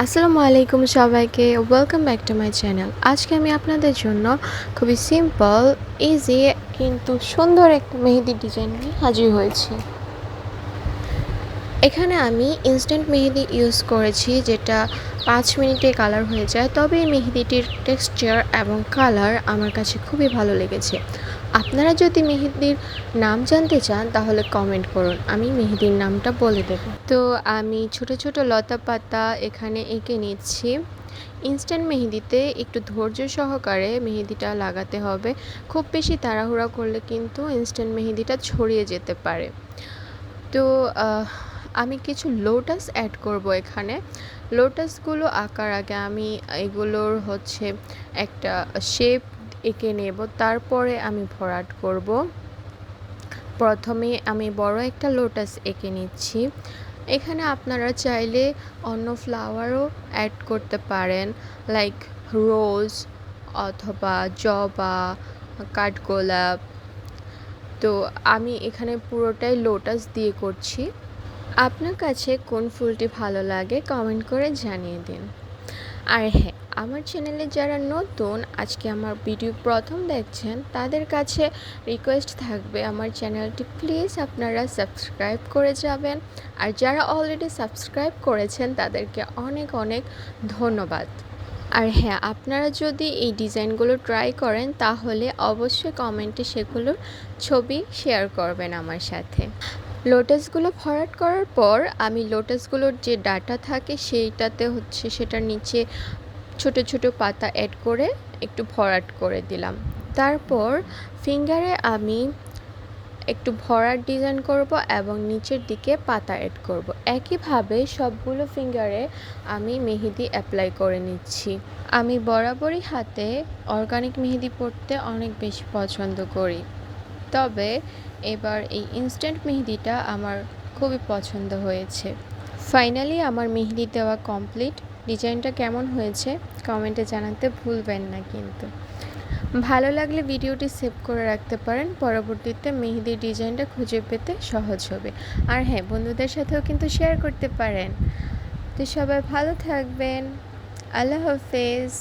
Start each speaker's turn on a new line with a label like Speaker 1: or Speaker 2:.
Speaker 1: আসসালামু আলাইকুম সবাইকে, welcome back to my channel. আজকে আমি আপনাদের জন্য খুবই সিম্পল, ইজি কিন্তু সুন্দর একটা মেহেদি ডিজাইন নিয়ে হাজির হয়েছি। এখানে আমি ইনস্ট্যান্ট মেহেদি ইউজ করেছি, যেটা 5 মিনিটে কালার হয়ে যায়। তবে এই মেহেদিটির টেক্সচার এবং কালার আমার কাছে খুবই ভালো লেগেছে। আপনারা যদি মেহেদির নাম জানতে চান তাহলে কমেন্ট করুন, আমি মেহেদির নামটা বলে দেব। তো আমি ছোট ছোট লতা পাতা এখানে এঁকে নিচ্ছি। ইনস্ট্যান্ট মেহেদিতে একটু ধৈর্য সহকারে মেহেদিটা লাগাতে হবে। খুব বেশি তাড়াহুড়া করলে কিন্তু ইনস্ট্যান্ট মেহেদিটা ছড়িয়ে যেতে পারে। তো আমি কিছু লোটাস অ্যাড করব এখানে। লোটাসগুলো আঁকার আগে আমি এগুলোর একটা শেপ এঁকে নেব, তারপরে আমি ভরাট করব। প্রথমে আমি বড় একটা লোটাস এঁকে নিচ্ছি। এখানে আপনারা চাইলে অন্য ফ্লাওয়ারও অ্যাড করতে পারেন, লাইক রোজ অথবা জবা, কাঠগোলাপ। তো আমি এখানে পুরোটাই লোটাস দিয়ে করছি। আপনার কাছে কোন ফুলটি ভালো লাগে কমেন্ট করে জানিয়ে দিন। আর হ্যাঁ, আমার চ্যানেলে যারা নতুন আজকে আমার ভিডিও প্রথম দেখছেন তাদের কাছে রিকোয়েস্ট থাকবে আমার চ্যানেলটি প্লিজ আপনারা সাবস্ক্রাইব করে যাবেন। আর যারা অলরেডি সাবস্ক্রাইব করেছেন তাদেরকে অনেক অনেক ধন্যবাদ। আর হ্যাঁ, আপনারা যদি এই ডিজাইনগুলো ট্রাই করেন তাহলে অবশ্যই কমেন্টে সেগুলোর ছবি শেয়ার করবেন আমার সাথে। লোটাসগুলো ভরাট করার পর আমি লোটাসগুলোর যে ডাটা থাকে সেটার নিচে ছোট ছোট পাতা অ্যাড করে একটু ভরাট করে দিলাম। তারপর ফিঙ্গারে আমি একটু ভরাট ডিজাইন করব এবং নিচের দিকে পাতা অ্যাড করব। একইভাবে সবগুলো ফিঙ্গারে আমি মেহেদি অ্যাপ্লাই করে নিচ্ছি। আমি বরাবরই হাতে অর্গানিক মেহেদি পরতে অনেক বেশি পছন্দ করি, তবে এবার এই ইনস্ট্যান্ট মেহেদিটা আমার খুবই পছন্দ হয়েছে। ফাইনালি আমার মেহেদি দেওয়া কমপ্লিট। ডিজাইনটা কেমন হয়েছে কমেন্টে জানাতে ভুলবেন না কিন্তু। ভালো লাগলে ভিডিওটি সেভ করে রাখতে পারেন, পরবর্তীতে মেহেদির ডিজাইনটা খুঁজে পেতে সহজ হবে। আর হ্যাঁ, বন্ধুদের সাথেও কিন্তু শেয়ার করতে পারেন। তো সবাই ভালো থাকবেন। আল্লাহ হাফেজ।